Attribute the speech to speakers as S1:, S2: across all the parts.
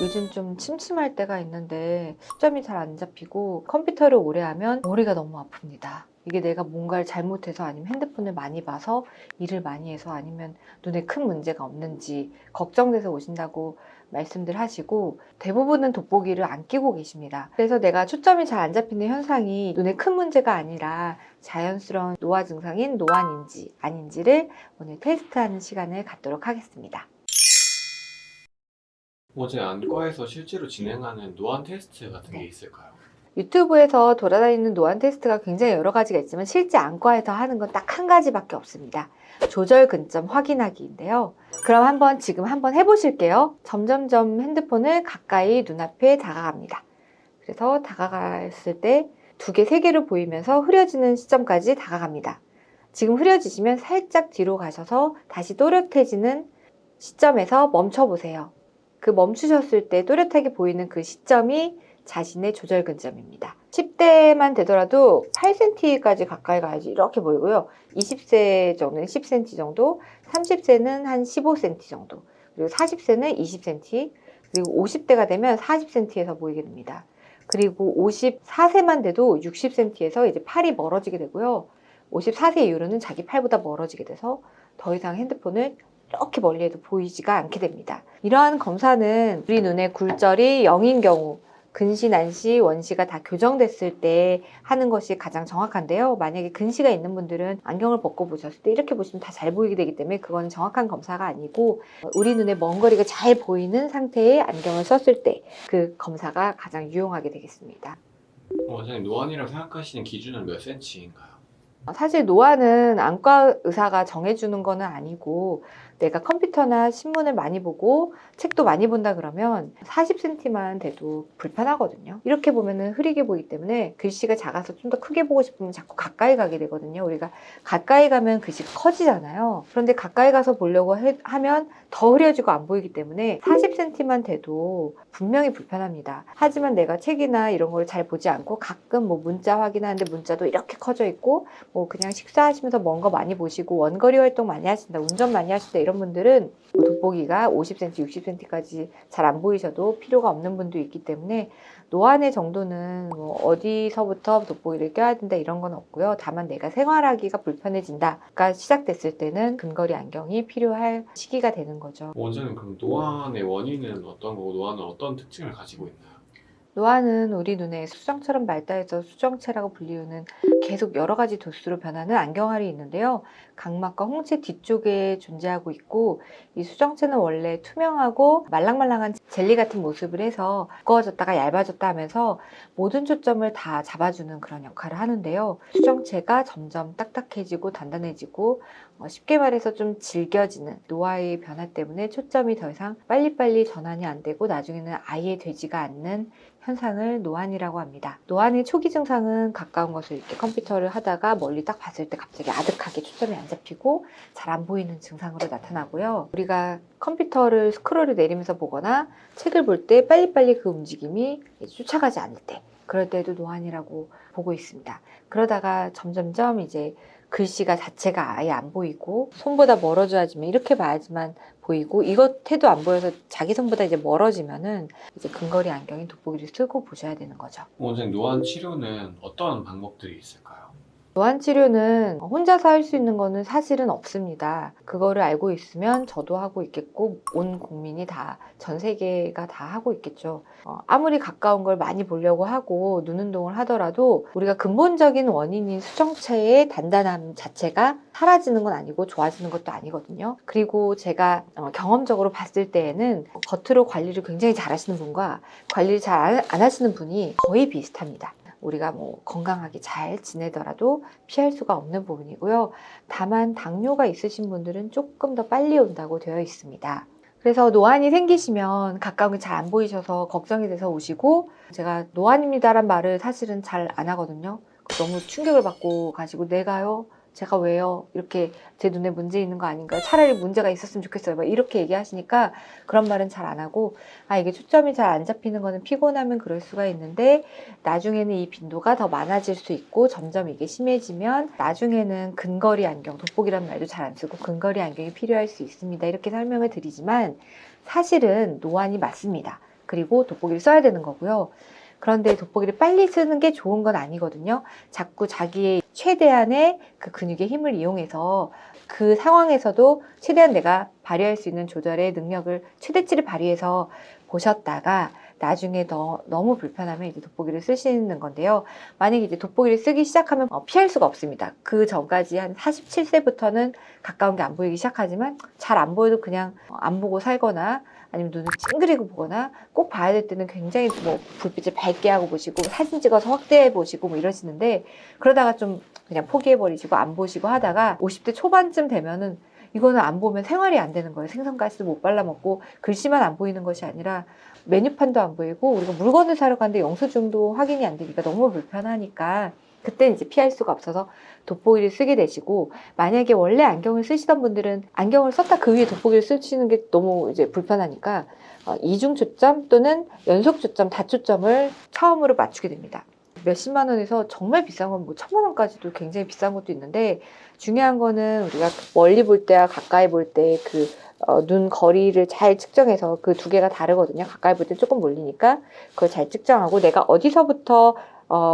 S1: 요즘 좀 침침할 때가 있는데 초점이 잘 안 잡히고 컴퓨터를 오래 하면 머리가 너무 아픕니다. 이게 내가 뭔가를 잘못해서 아니면 핸드폰을 많이 봐서 일을 많이 해서 아니면 눈에 큰 문제가 없는지 걱정돼서 오신다고 말씀들 하시고 대부분은 돋보기를 안 끼고 계십니다. 그래서 내가 초점이 잘 안 잡히는 현상이 눈에 큰 문제가 아니라 자연스러운 노화 증상인 노안인지 아닌지를 오늘 테스트하는 시간을 갖도록 하겠습니다.
S2: 어제 안과에서 실제로 진행하는 노안 테스트 같은 게 있을까요?
S1: 유튜브에서 돌아다니는 노안 테스트가 굉장히 여러 가지가 있지만 실제 안과에서 하는 건 딱 한 가지밖에 없습니다. 조절 근점 확인하기인데요. 그럼 지금 한번 해보실게요. 점점점 핸드폰을 가까이 눈앞에 다가갑니다. 그래서 다가갔을 때 2개, 3개를 보이면서 흐려지는 시점까지 다가갑니다. 지금 흐려지시면 살짝 뒤로 가셔서 다시 또렷해지는 시점에서 멈춰보세요. 그 멈추셨을 때 또렷하게 보이는 그 시점이 자신의 조절 근점입니다. 10대만 되더라도 8cm까지 가까이 가야지 이렇게 보이고요. 20세 정도는 10cm 정도, 30세는 한 15cm 정도, 그리고 40세는 20cm, 그리고 50대가 되면 40cm에서 보이게 됩니다. 그리고 54세만 돼도 60cm에서 이제 팔이 멀어지게 되고요. 54세 이후로는 자기 팔보다 멀어지게 돼서 더 이상 핸드폰을 이렇게 멀리해도 보이지가 않게 됩니다. 이러한 검사는 우리 눈의 굴절이 0인 경우, 근시, 난시, 원시가 다 교정됐을 때 하는 것이 가장 정확한데요. 만약에 근시가 있는 분들은 안경을 벗고 보셨을 때 이렇게 보시면 다 잘 보이게 되기 때문에 그건 정확한 검사가 아니고 우리 눈에 먼 거리가 잘 보이는 상태의 안경을 썼을 때 그 검사가 가장 유용하게 되겠습니다.
S2: 원장님 노안이라고 생각하시는 기준은 몇 cm인가요?
S1: 사실 노안은 안과 의사가 정해주는 거는 아니고 내가 컴퓨터나 신문을 많이 보고 책도 많이 본다 그러면 40cm만 돼도 불편하거든요. 이렇게 보면은 흐리게 보이기 때문에 글씨가 작아서 좀 더 크게 보고 싶으면 자꾸 가까이 가게 되거든요. 우리가 가까이 가면 글씨가 커지잖아요. 그런데 가까이 가서 보려고 하면 더 흐려지고 안 보이기 때문에 40cm만 돼도 분명히 불편합니다. 하지만 내가 책이나 이런 걸 잘 보지 않고 가끔 뭐 문자 확인하는데 문자도 이렇게 커져 있고 뭐 그냥 식사하시면서 먼 거 많이 보시고 원거리 활동 많이 하신다, 운전 많이 하신다 이런 분들은 돋보기가 50cm, 60cm까지 잘 안 보이셔도 필요가 없는 분도 있기 때문에 노안의 정도는 뭐 어디서부터 돋보기를 껴야 된다 이런 건 없고요. 다만 내가 생활하기가 불편해진다가 시작됐을 때는 근거리 안경이 필요할 시기가 되는 거죠.
S2: 원장님 그럼 노안의 원인은 어떤 거고 노안은 어떤 특징을 가지고 있나요?
S1: 노안은 우리 눈에 수정처럼 발달해서 수정체라고 불리우는 계속 여러 가지 도수로 변하는 안경알이 있는데요. 각막과 홍채 뒤쪽에 존재하고 있고 이 수정체는 원래 투명하고 말랑말랑한 젤리 같은 모습을 해서 두꺼워졌다가 얇아졌다 하면서 모든 초점을 다 잡아주는 그런 역할을 하는데요. 수정체가 점점 딱딱해지고 단단해지고 쉽게 말해서 좀 질겨지는 노화의 변화 때문에 초점이 더 이상 빨리빨리 전환이 안 되고 나중에는 아예 되지가 않는 현상을 노안이라고 합니다. 노안의 초기 증상은 가까운 것을 이렇게 컴퓨터를 하다가 멀리 딱 봤을 때 갑자기 아득하게 초점이 안 잡히고 잘 안 보이는 증상으로 나타나고요. 우리가 컴퓨터를 스크롤을 내리면서 보거나 책을 볼 때 빨리빨리 그 움직임이 쫓아가지 않을 때 그럴 때도 노안이라고 보고 있습니다. 그러다가 점점점 이제 글씨가 자체가 아예 안 보이고 손보다 멀어져야지만 이렇게 봐야지만 보이고 이것 해도 안 보여서 자기 손보다 이제 멀어지면은 이제 근거리 안경인 돋보기를 쓰고 보셔야 되는 거죠.
S2: 원장님 노안 치료는 어떤 방법들이 있을까요?
S1: 노안 치료는 혼자서 할 수 있는 거는 사실은 없습니다. 그거를 알고 있으면 저도 하고 있겠고 온 국민이 다, 전 세계가 다 하고 있겠죠. 아무리 가까운 걸 많이 보려고 하고 눈 운동을 하더라도 우리가 근본적인 원인인 수정체의 단단함 자체가 사라지는 건 아니고 좋아지는 것도 아니거든요. 그리고 제가 경험적으로 봤을 때에는 겉으로 관리를 굉장히 잘 하시는 분과 관리를 잘 안 하시는 분이 거의 비슷합니다. 우리가 뭐 건강하게 잘 지내더라도 피할 수가 없는 부분이고요. 다만 당뇨가 있으신 분들은 조금 더 빨리 온다고 되어 있습니다. 그래서 노안이 생기시면 가까운 게 잘 안 보이셔서 걱정이 돼서 오시고 제가 노안입니다란 말을 사실은 잘 안 하거든요. 너무 충격을 받고 가시고 내가요? 제가 왜요? 이렇게 제 눈에 문제 있는 거 아닌가요? 차라리 문제가 있었으면 좋겠어요. 막 이렇게 얘기하시니까 그런 말은 잘 안 하고 이게 초점이 잘 안 잡히는 거는 피곤하면 그럴 수가 있는데 나중에는 이 빈도가 더 많아질 수 있고 점점 이게 심해지면 나중에는 근거리 안경, 돋보기란 말도 잘 안 쓰고 근거리 안경이 필요할 수 있습니다. 이렇게 설명을 드리지만 사실은 노안이 맞습니다. 그리고 돋보기를 써야 되는 거고요. 그런데 돋보기를 빨리 쓰는 게 좋은 건 아니거든요. 자꾸 자기의 최대한의 그 근육의 힘을 이용해서 그 상황에서도 최대한 내가 발휘할 수 있는 조절의 능력을 최대치를 발휘해서 보셨다가 나중에 너무 불편하면 이제 돋보기를 쓰시는 건데요. 만약에 이제 돋보기를 쓰기 시작하면 피할 수가 없습니다. 그 전까지 한 47세부터는 가까운 게 안 보이기 시작하지만 잘 안 보여도 그냥 안 보고 살거나 아니면 눈을 찡그리고 보거나 꼭 봐야 될 때는 굉장히 뭐 불빛을 밝게 하고 보시고 사진 찍어서 확대해 보시고 뭐 이러시는데 그러다가 좀 그냥 포기해 버리시고 안 보시고 하다가 50대 초반쯤 되면은 이거는 안 보면 생활이 안 되는 거예요. 생선가스 못 발라먹고 글씨만 안 보이는 것이 아니라 메뉴판도 안 보이고 우리가 물건을 사러 가는데 영수증도 확인이 안 되니까 너무 불편하니까 그때는 이제 피할 수가 없어서 돋보기를 쓰게 되시고 만약에 원래 안경을 쓰시던 분들은 안경을 썼다 그 위에 돋보기를 쓰시는 게 너무 이제 불편하니까 이중 초점 또는 연속 초점, 다초점을 처음으로 맞추게 됩니다. 몇십만 원에서 정말 비싼 건 뭐 1000만 원까지도 굉장히 비싼 것도 있는데 중요한 거는 우리가 멀리 볼 때와 가까이 볼 때 그 눈 거리를 잘 측정해서 그 두 개가 다르거든요. 가까이 볼 때 조금 몰리니까 그걸 잘 측정하고 내가 어디서부터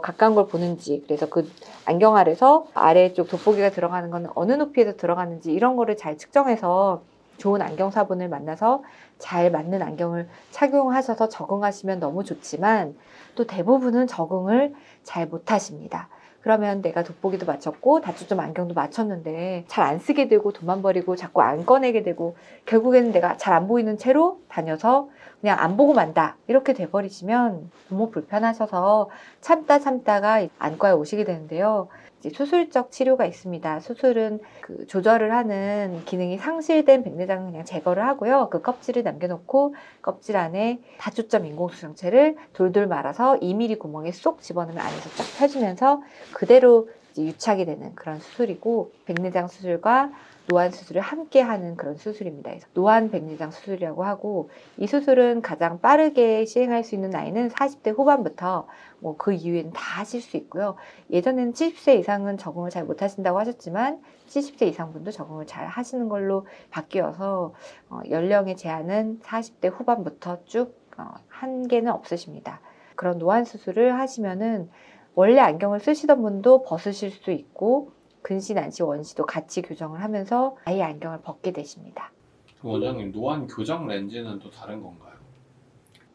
S1: 가까운 걸 보는지 그래서 그 안경 아래서 아래쪽 돋보기가 들어가는 건 어느 높이에서 들어가는지 이런 거를 잘 측정해서 좋은 안경사분을 만나서 잘 맞는 안경을 착용하셔서 적응하시면 너무 좋지만 또 대부분은 적응을 잘 못하십니다. 그러면 내가 돋보기도 맞췄고 다초점 안경도 맞췄는데 잘 안 쓰게 되고 돈만 버리고 자꾸 안 꺼내게 되고 결국에는 내가 잘 안 보이는 채로 다녀서 그냥 안 보고 만다 이렇게 돼버리시면 너무 불편하셔서 참다가 안과에 오시게 되는데요. 이제 수술적 치료가 있습니다. 수술은 그 조절을 하는 기능이 상실된 백내장은 그냥 제거를 하고요. 그 껍질을 남겨놓고 껍질 안에 다초점 인공수정체를 돌돌 말아서 2mm 구멍에 쏙 집어넣으면 안에서 쫙 펴지면서 그대로 이제 유착이 되는 그런 수술이고 백내장 수술과 노안 수술을 함께 하는 그런 수술입니다. 그래서 노안 백내장 수술이라고 하고 이 수술은 가장 빠르게 시행할 수 있는 나이는 40대 후반부터 뭐 그 이후에는 다 하실 수 있고요. 예전에는 70세 이상은 적응을 잘 못하신다고 하셨지만 70세 이상 분도 적응을 잘 하시는 걸로 바뀌어서 연령의 제한은 40대 후반부터 쭉 한계는 없으십니다. 그런 노안 수술을 하시면은 원래 안경을 쓰시던 분도 벗으실 수 있고 근시, 난시, 원시도 같이 교정을 하면서 아예 안경을 벗게 되십니다.
S2: 원장님, 노안 교정 렌즈는 또 다른 건가요?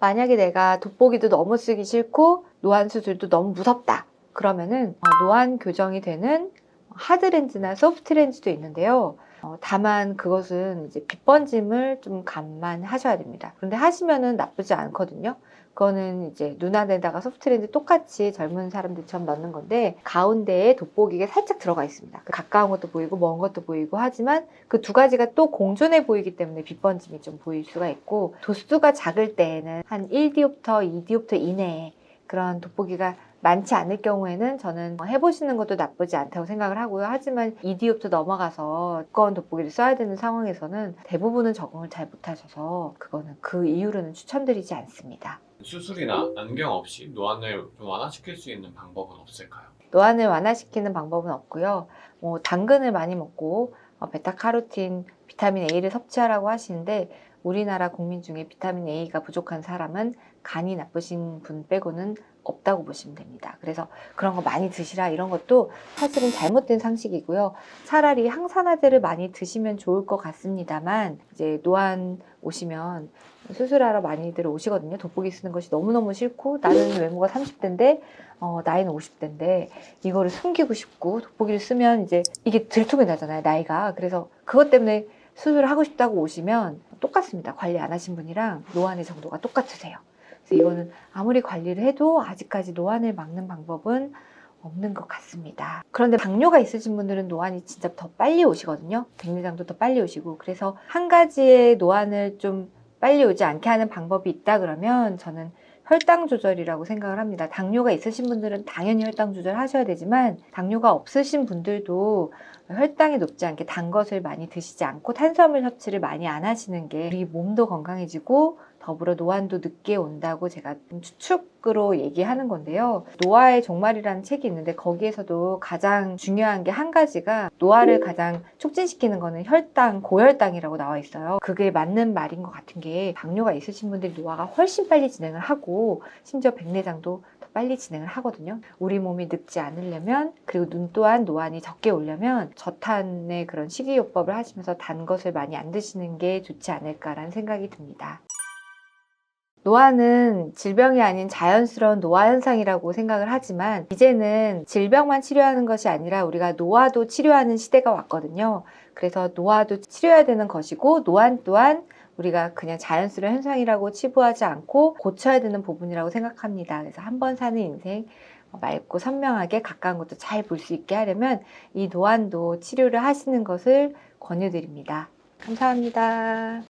S1: 만약에 내가 돋보기도 너무 쓰기 싫고 노안 수술도 너무 무섭다. 그러면은 노안 교정이 되는 하드 렌즈나 소프트 렌즈도 있는데요. 다만 그것은 이제 빛 번짐을 좀 감안하셔야 됩니다. 그런데 하시면은 나쁘지 않거든요. 그거는 이제 눈 안에다가 소프트 렌즈 똑같이 젊은 사람들처럼 넣는 건데 가운데에 돋보기가 살짝 들어가 있습니다. 가까운 것도 보이고 먼 것도 보이고 하지만 그 두 가지가 또 공존해 보이기 때문에 빛 번짐이 좀 보일 수가 있고 도수가 작을 때에는 한 1디옵터, 2디옵터 이내에 그런 돋보기가 많지 않을 경우에는 저는 해보시는 것도 나쁘지 않다고 생각을 하고요. 하지만 2디옵터 넘어가서 두꺼운 돋보기를 써야 되는 상황에서는 대부분은 적응을 잘 못하셔서 그거는 그 이후로는 추천드리지 않습니다.
S2: 수술이나 안경 없이 노안을 좀 완화시킬 수 있는 방법은 없을까요?
S1: 노안을 완화시키는 방법은 없고요. 당근을 많이 먹고 베타카로틴, 비타민 A를 섭취하라고 하시는데 우리나라 국민 중에 비타민 A가 부족한 사람은 간이 나쁘신 분 빼고는 없다고 보시면 됩니다. 그래서 그런 거 많이 드시라 이런 것도 사실은 잘못된 상식이고요. 차라리 항산화제를 많이 드시면 좋을 것 같습니다만 이제 노안 오시면 수술하러 많이들 오시거든요. 돋보기 쓰는 것이 너무너무 싫고 나는 외모가 30대인데 나이는 50대인데 이거를 숨기고 싶고 돋보기를 쓰면 이제 이게 들통이 나잖아요. 나이가. 그래서 그것 때문에 수술을 하고 싶다고 오시면 똑같습니다. 관리 안 하신 분이랑 노안의 정도가 똑같으세요. 그래서 이거는 아무리 관리를 해도 아직까지 노안을 막는 방법은 없는 것 같습니다. 그런데 당뇨가 있으신 분들은 노안이 진짜 더 빨리 오시거든요. 백내장도 더 빨리 오시고 그래서 한 가지의 노안을 좀 빨리 오지 않게 하는 방법이 있다 그러면 저는 혈당 조절이라고 생각을 합니다. 당뇨가 있으신 분들은 당연히 혈당 조절하셔야 되지만 당뇨가 없으신 분들도 혈당이 높지 않게 단 것을 많이 드시지 않고 탄수화물 섭취를 많이 안 하시는 게 우리 몸도 건강해지고 더 더불어 노안도 늦게 온다고 제가 좀 추측으로 얘기하는 건데요. 노화의 종말이라는 책이 있는데 거기에서도 가장 중요한 게 한 가지가 노화를 가장 촉진시키는 거는 혈당, 고혈당이라고 나와 있어요. 그게 맞는 말인 것 같은 게 당뇨가 있으신 분들이 노화가 훨씬 빨리 진행을 하고 심지어 백내장도 더 빨리 진행을 하거든요. 우리 몸이 늙지 않으려면 그리고 눈 또한 노안이 적게 오려면 저탄의 그런 식이요법을 하시면서 단 것을 많이 안 드시는 게 좋지 않을까라는 생각이 듭니다. 노화는 질병이 아닌 자연스러운 노화 현상이라고 생각을 하지만 이제는 질병만 치료하는 것이 아니라 우리가 노화도 치료하는 시대가 왔거든요. 그래서 노화도 치료해야 되는 것이고 노안 또한 우리가 그냥 자연스러운 현상이라고 치부하지 않고 고쳐야 되는 부분이라고 생각합니다. 그래서 한 번 사는 인생 맑고 선명하게 가까운 것도 잘 볼 수 있게 하려면 이 노안도 치료를 하시는 것을 권유드립니다. 감사합니다.